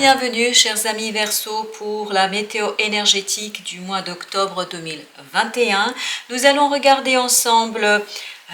bienvenue chers amis Verseau pour la météo énergétique du mois d'octobre 2021. Nous allons regarder ensemble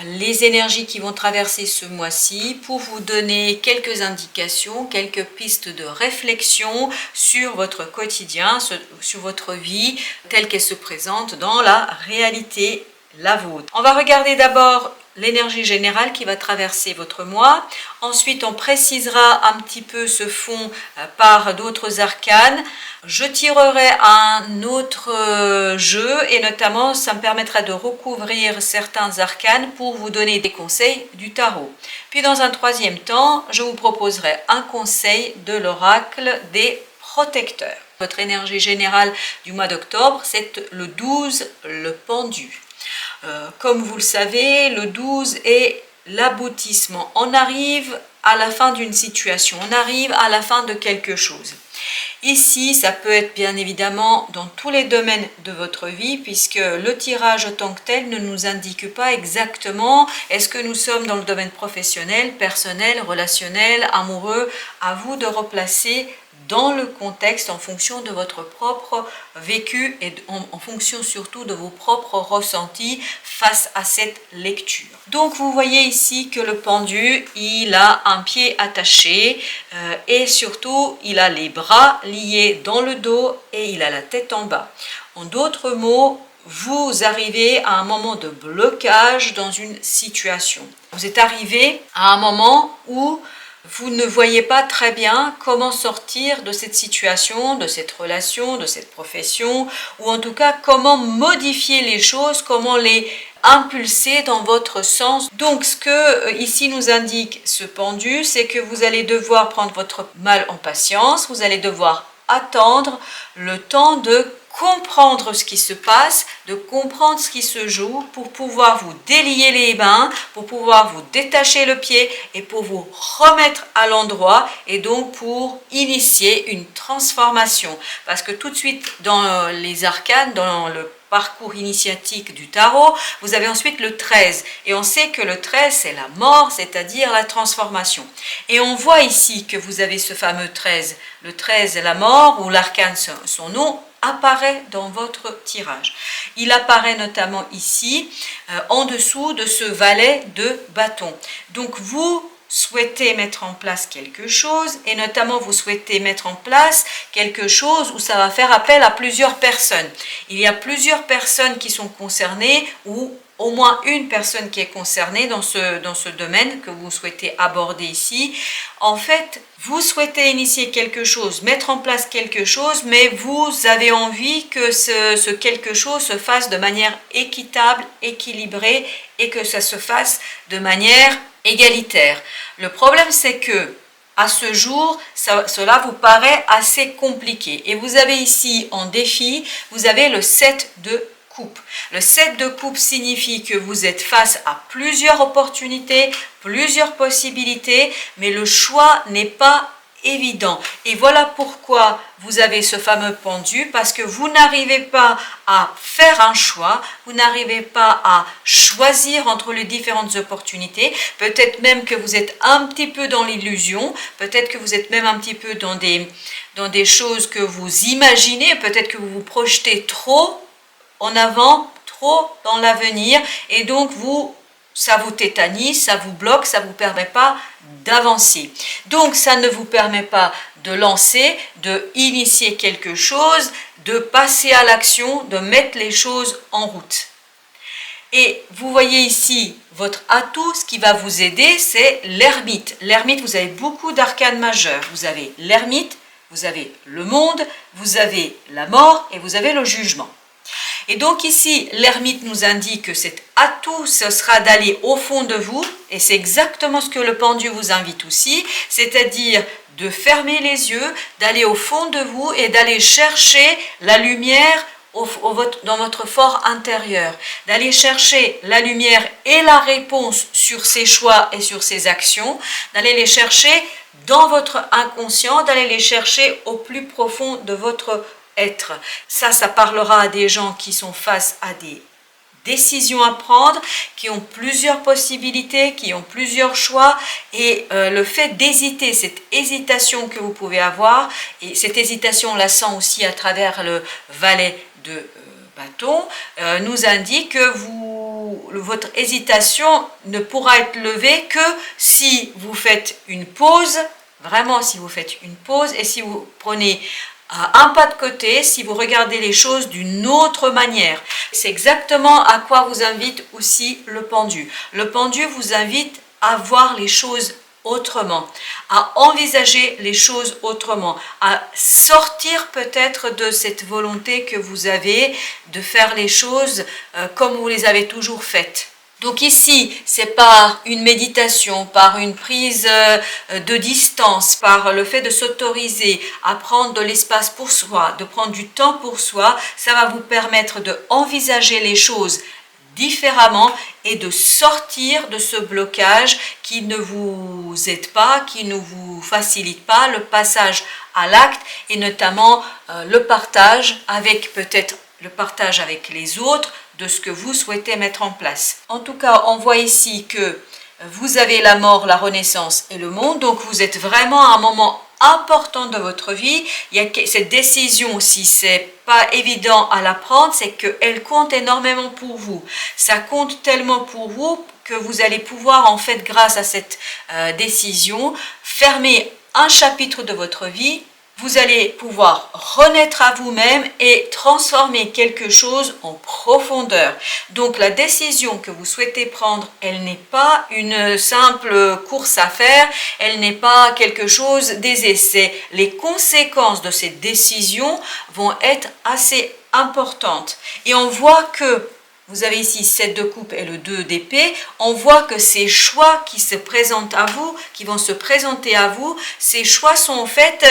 les énergies qui vont traverser ce mois-ci pour vous donner quelques indications, quelques pistes de réflexion sur votre quotidien, sur votre vie telle qu'elle se présente dans la réalité, la vôtre. On va regarder d'abord l'énergie générale qui va traverser votre mois. Ensuite, on précisera un petit peu ce fond par d'autres arcanes. Je tirerai un autre jeu et notamment, ça me permettra de recouvrir certains arcanes pour vous donner des conseils du tarot. Puis dans un troisième temps, je vous proposerai un conseil de l'oracle des protecteurs. Votre énergie générale du mois d'octobre, c'est le 12, le pendu. Comme vous le savez, le 12 est l'aboutissement. On arrive à la fin d'une situation, on arrive à la fin de quelque chose. Ici, ça peut être bien évidemment dans tous les domaines de votre vie, puisque le tirage en tant que tel ne nous indique pas exactement est-ce que nous sommes dans le domaine professionnel, personnel, relationnel, amoureux. À vous de replacer dans le contexte en fonction de votre propre vécu et en fonction surtout de vos propres ressentis face à cette lecture. Donc vous voyez ici que le pendu, il a un pied attaché et surtout il a les bras liés dans le dos et il a la tête en bas. En d'autres mots, vous arrivez à un moment de blocage dans une situation. Vous êtes arrivé à un moment où vous ne voyez pas très bien comment sortir de cette situation, de cette relation, de cette profession, ou en tout cas comment modifier les choses, comment les impulser dans votre sens. Donc ce que ici nous indique ce pendu, c'est que vous allez devoir prendre votre mal en patience, vous allez devoir attendre le temps de comprendre ce qui se passe, de comprendre ce qui se joue pour pouvoir vous délier les mains, pour pouvoir vous détacher le pied et pour vous remettre à l'endroit et donc pour initier une transformation. Parce que tout de suite dans les arcanes, dans le parcours initiatique du tarot, vous avez ensuite le 13 et on sait que le 13 c'est la mort, c'est-à-dire la transformation. Et on voit ici que vous avez ce fameux 13, le 13 la mort ou l'arcane son nom apparaît dans votre tirage. Il apparaît notamment ici en dessous de ce valet de bâton. Donc vous souhaitez mettre en place quelque chose et notamment vous souhaitez mettre en place quelque chose où ça va faire appel à plusieurs personnes. Il y a plusieurs personnes qui sont concernées ou au moins une personne qui est concernée dans ce domaine que vous souhaitez aborder ici. En fait, vous souhaitez initier quelque chose, mettre en place quelque chose, mais vous avez envie que ce quelque chose se fasse de manière équitable, équilibrée et que ça se fasse de manière égalitaire. Le problème, c'est que à ce jour, cela vous paraît assez compliqué. Et vous avez ici en défi, vous avez le 7 de coupe. Le 7 de coupe signifie que vous êtes face à plusieurs opportunités, plusieurs possibilités, mais le choix n'est pas évident. Et voilà pourquoi vous avez ce fameux pendu, parce que vous n'arrivez pas à faire un choix, vous n'arrivez pas à choisir entre les différentes opportunités, peut-être même que vous êtes un petit peu dans l'illusion, peut-être que vous êtes même un petit peu dans des choses que vous imaginez, peut-être que vous vous projetez trop en avant, trop dans l'avenir, et donc ça vous tétanise, ça vous bloque, ça ne vous permet pas d'avancer. Donc ça ne vous permet pas de lancer, de initier quelque chose, de passer à l'action, de mettre les choses en route. Et vous voyez ici votre atout, ce qui va vous aider, c'est l'ermite. L'ermite, vous avez beaucoup d'arcanes majeures. Vous avez l'ermite, vous avez le monde, vous avez la mort et vous avez le jugement. Et donc ici, l'ermite nous indique que cet atout, ce sera d'aller au fond de vous, et c'est exactement ce que le pendu vous invite aussi, c'est-à-dire de fermer les yeux, d'aller au fond de vous et d'aller chercher la lumière dans votre fort intérieur, d'aller chercher la lumière et la réponse sur ces choix et sur ces actions, d'aller les chercher dans votre inconscient, d'aller les chercher au plus profond de votre être. Ça parlera à des gens qui sont face à des décisions à prendre, qui ont plusieurs possibilités, qui ont plusieurs choix, et le fait d'hésiter, cette hésitation que vous pouvez avoir, et cette hésitation on la sent aussi à travers le valet de bâton, nous indique que votre hésitation ne pourra être levée que si vous faites une pause, vraiment si vous faites une pause et si vous prenez un pas de côté, si vous regardez les choses d'une autre manière. C'est exactement à quoi vous invite aussi le pendu. Le pendu vous invite à voir les choses autrement, à envisager les choses autrement, à sortir peut-être de cette volonté que vous avez de faire les choses comme vous les avez toujours faites. Donc ici, c'est par une méditation, par une prise de distance, par le fait de s'autoriser à prendre de l'espace pour soi, de prendre du temps pour soi, ça va vous permettre d'envisager les choses différemment et de sortir de ce blocage qui ne vous aide pas, qui ne vous facilite pas le passage à l'acte et notamment le partage avec peut-être le partage avec les autres de ce que vous souhaitez mettre en place. En tout cas, on voit ici que vous avez la mort, la renaissance et le monde, donc vous êtes vraiment à un moment important de votre vie. Il y a cette décision, si c'est pas évident à la prendre, c'est qu'elle compte énormément pour vous. Ça compte tellement pour vous que vous allez pouvoir, en fait, grâce à cette décision, fermer un chapitre de votre vie. Vous allez pouvoir renaître à vous-même et transformer quelque chose en profondeur. Donc la décision que vous souhaitez prendre, elle n'est pas une simple course à faire, elle n'est pas quelque chose d'aisé. C'est les conséquences de cette décision vont être assez importantes. Et on voit que vous avez ici 7 de coupe et le 2 d'épée. On voit que ces choix qui se présentent à vous, qui vont se présenter à vous, ces choix sont en fait,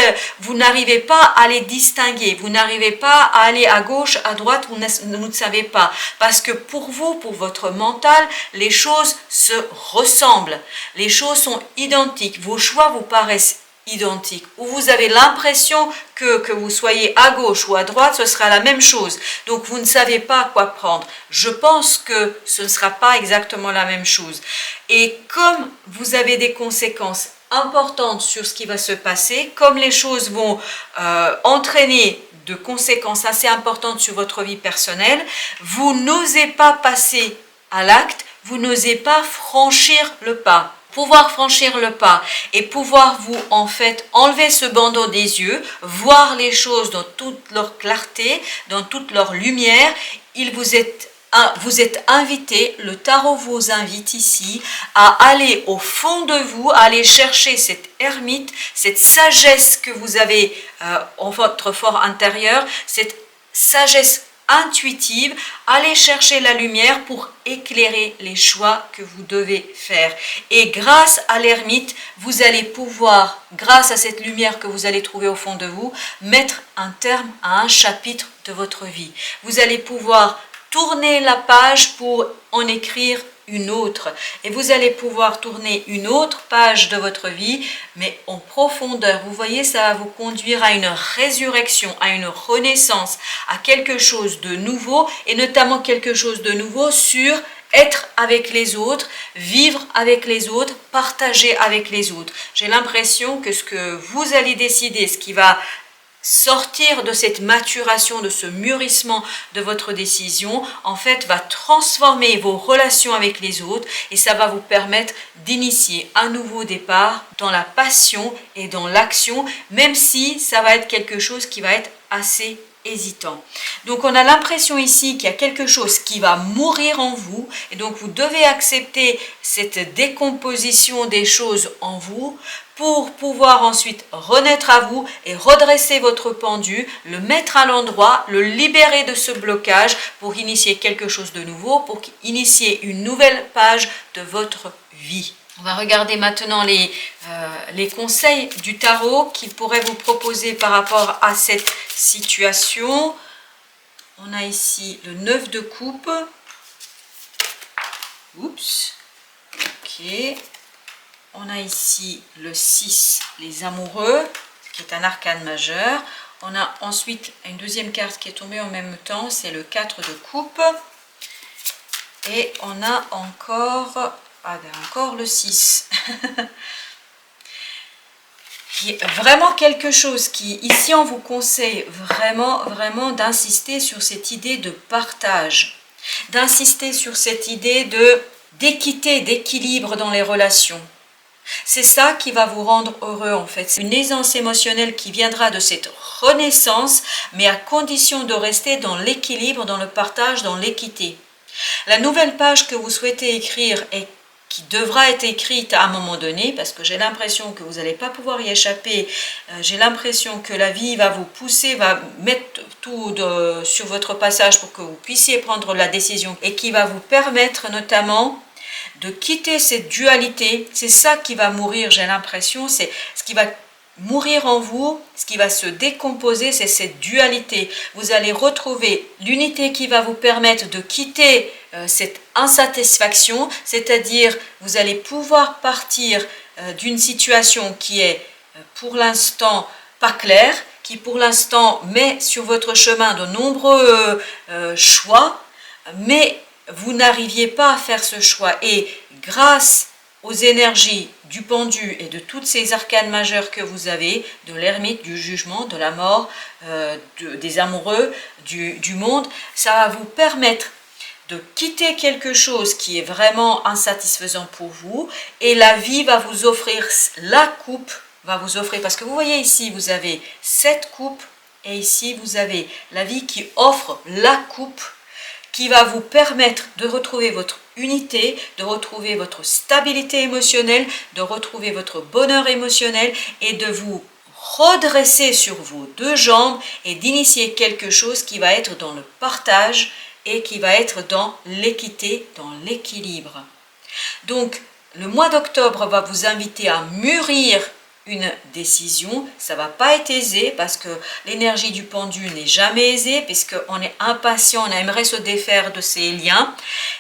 vous n'arrivez pas à les distinguer. Vous n'arrivez pas à aller à gauche, à droite, vous ne savez pas. Parce que pour vous, pour votre mental, les choses se ressemblent. Les choses sont identiques. Vos choix vous paraissent identiques, ou vous avez l'impression que vous soyez à gauche ou à droite, ce sera la même chose. Donc vous ne savez pas quoi prendre. Je pense que ce ne sera pas exactement la même chose. Et comme vous avez des conséquences importantes sur ce qui va se passer, comme les choses vont entraîner de conséquences assez importantes sur votre vie personnelle, vous n'osez pas passer à l'acte, vous n'osez pas franchir le pas. Pouvoir franchir le pas et pouvoir vous en fait enlever ce bandeau des yeux, voir les choses dans toute leur clarté, dans toute leur lumière, vous êtes invité, le tarot vous invite ici à aller au fond de vous, à aller chercher cette ermite, cette sagesse que vous avez en votre fort intérieur, cette sagesse intuitive, allez chercher la lumière pour éclairer les choix que vous devez faire. Et grâce à l'ermite, vous allez pouvoir, grâce à cette lumière que vous allez trouver au fond de vous, mettre un terme à un chapitre de votre vie. Vous allez pouvoir tourner la page pour en écrire une autre. Et vous allez pouvoir tourner une autre page de votre vie, mais en profondeur. Vous voyez, ça va vous conduire à une résurrection, à une renaissance, à quelque chose de nouveau, et notamment quelque chose de nouveau sur être avec les autres, vivre avec les autres, partager avec les autres. J'ai l'impression que ce que vous allez décider, ce qui va sortir de cette maturation, de ce mûrissement de votre décision, en fait, va transformer vos relations avec les autres et ça va vous permettre d'initier un nouveau départ dans la passion et dans l'action, même si ça va être quelque chose qui va être assez hésitant. Donc on a l'impression ici qu'il y a quelque chose qui va mourir en vous et donc vous devez accepter cette décomposition des choses en vous pour pouvoir ensuite renaître à vous et redresser votre pendu, le mettre à l'endroit, le libérer de ce blocage pour initier quelque chose de nouveau, pour initier une nouvelle page de votre vie. On va regarder maintenant les conseils du tarot qu'il pourrait vous proposer par rapport à cette situation. On a ici le 9 de coupe. Oups. Ok. On a ici le 6, les amoureux, qui est un arcane majeur. On a ensuite une deuxième carte qui est tombée en même temps, c'est le 4 de coupe. Et on a encore, encore le 6. Vraiment quelque chose qui, ici on vous conseille vraiment d'insister sur cette idée de partage, d'insister sur cette idée d'équité, d'équilibre dans les relations. C'est ça qui va vous rendre heureux en fait. C'est une aisance émotionnelle qui viendra de cette renaissance, mais à condition de rester dans l'équilibre, dans le partage, dans l'équité. La nouvelle page que vous souhaitez écrire et qui devra être écrite à un moment donné, parce que j'ai l'impression que vous n'allez pas pouvoir y échapper, j'ai l'impression que la vie va vous pousser, va mettre tout sur votre passage pour que vous puissiez prendre la décision et qui va vous permettre notamment de quitter cette dualité. C'est ça qui va mourir, j'ai l'impression, c'est ce qui va mourir en vous, ce qui va se décomposer, c'est cette dualité. Vous allez retrouver l'unité qui va vous permettre de quitter cette insatisfaction, c'est-à-dire vous allez pouvoir partir d'une situation qui est pour l'instant pas claire, qui pour l'instant met sur votre chemin de nombreux choix, mais vous n'arriviez pas à faire ce choix. Et grâce aux énergies du pendu et de toutes ces arcanes majeures que vous avez, de l'ermite, du jugement, de la mort, des amoureux, du monde, ça va vous permettre de quitter quelque chose qui est vraiment insatisfaisant pour vous, et la vie va vous offrir, la coupe va vous offrir, parce que vous voyez ici, vous avez cette coupe, et ici vous avez la vie qui offre la coupe, qui va vous permettre de retrouver votre unité, de retrouver votre stabilité émotionnelle, de retrouver votre bonheur émotionnel et de vous redresser sur vos deux jambes et d'initier quelque chose qui va être dans le partage et qui va être dans l'équité, dans l'équilibre. Donc, le mois d'octobre va vous inviter à mûrir une décision. Ça ne va pas être aisé parce que l'énergie du pendu n'est jamais aisée, puisqu'on est impatient, on aimerait se défaire de ces liens.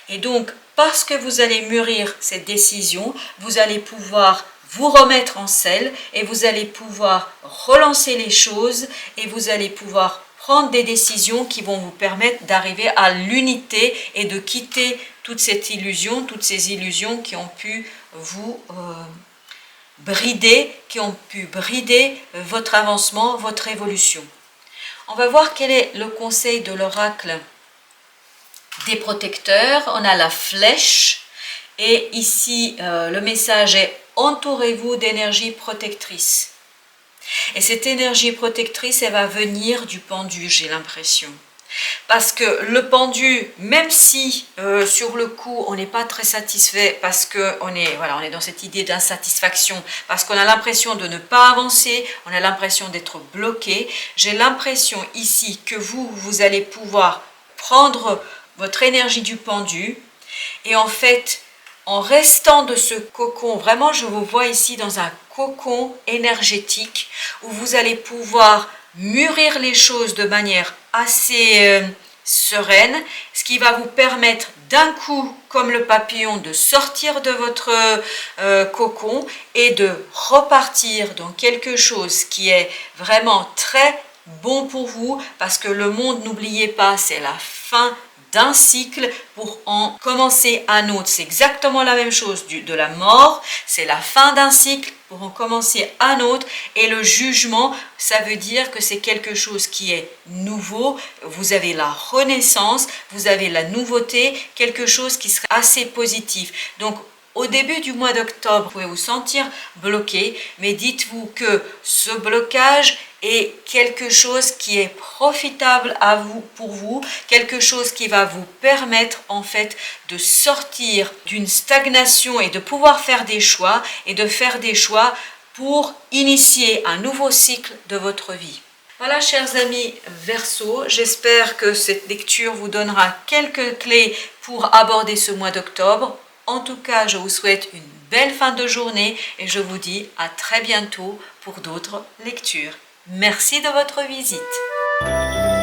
Et donc, parce que vous allez mûrir cette décision, vous allez pouvoir vous remettre en selle et vous allez pouvoir relancer les choses et vous allez pouvoir prendre des décisions qui vont vous permettre d'arriver à l'unité et de quitter toute cette illusion, toutes ces illusions qui ont pu vous brider, qui ont pu brider votre avancement, votre évolution. On va voir quel est le conseil de l'oracle des protecteurs. On a la flèche et ici le message est « Entourez-vous d'énergie protectrice ». Et cette énergie protectrice, elle va venir du pendu, j'ai l'impression. Parce que le pendu, même si sur le coup on n'est pas très satisfait parce qu'on est dans cette idée d'insatisfaction, parce qu'on a l'impression de ne pas avancer, on a l'impression d'être bloqué, j'ai l'impression ici que vous allez pouvoir prendre votre énergie du pendu et en fait, en restant de ce cocon, vraiment je vous vois ici dans un cocon énergétique où vous allez pouvoir mûrir les choses de manière assez sereine, ce qui va vous permettre d'un coup, comme le papillon, de sortir de votre cocon et de repartir dans quelque chose qui est vraiment très bon pour vous, parce que le monde, n'oubliez pas, c'est la fin d'un cycle pour en commencer un autre. C'est exactement la même chose de la mort, c'est la fin d'un cycle pour en commencer un autre, et le jugement, ça veut dire que c'est quelque chose qui est nouveau, vous avez la renaissance, vous avez la nouveauté, quelque chose qui serait assez positif. Donc au début du mois d'octobre, vous pouvez vous sentir bloqué, mais dites-vous que ce blocage est quelque chose qui est profitable pour vous, quelque chose qui va vous permettre en fait de sortir d'une stagnation et de pouvoir faire des choix, et de faire des choix pour initier un nouveau cycle de votre vie. Voilà, chers amis Verseau, j'espère que cette lecture vous donnera quelques clés pour aborder ce mois d'octobre. En tout cas, je vous souhaite une belle fin de journée et je vous dis à très bientôt pour d'autres lectures. Merci de votre visite.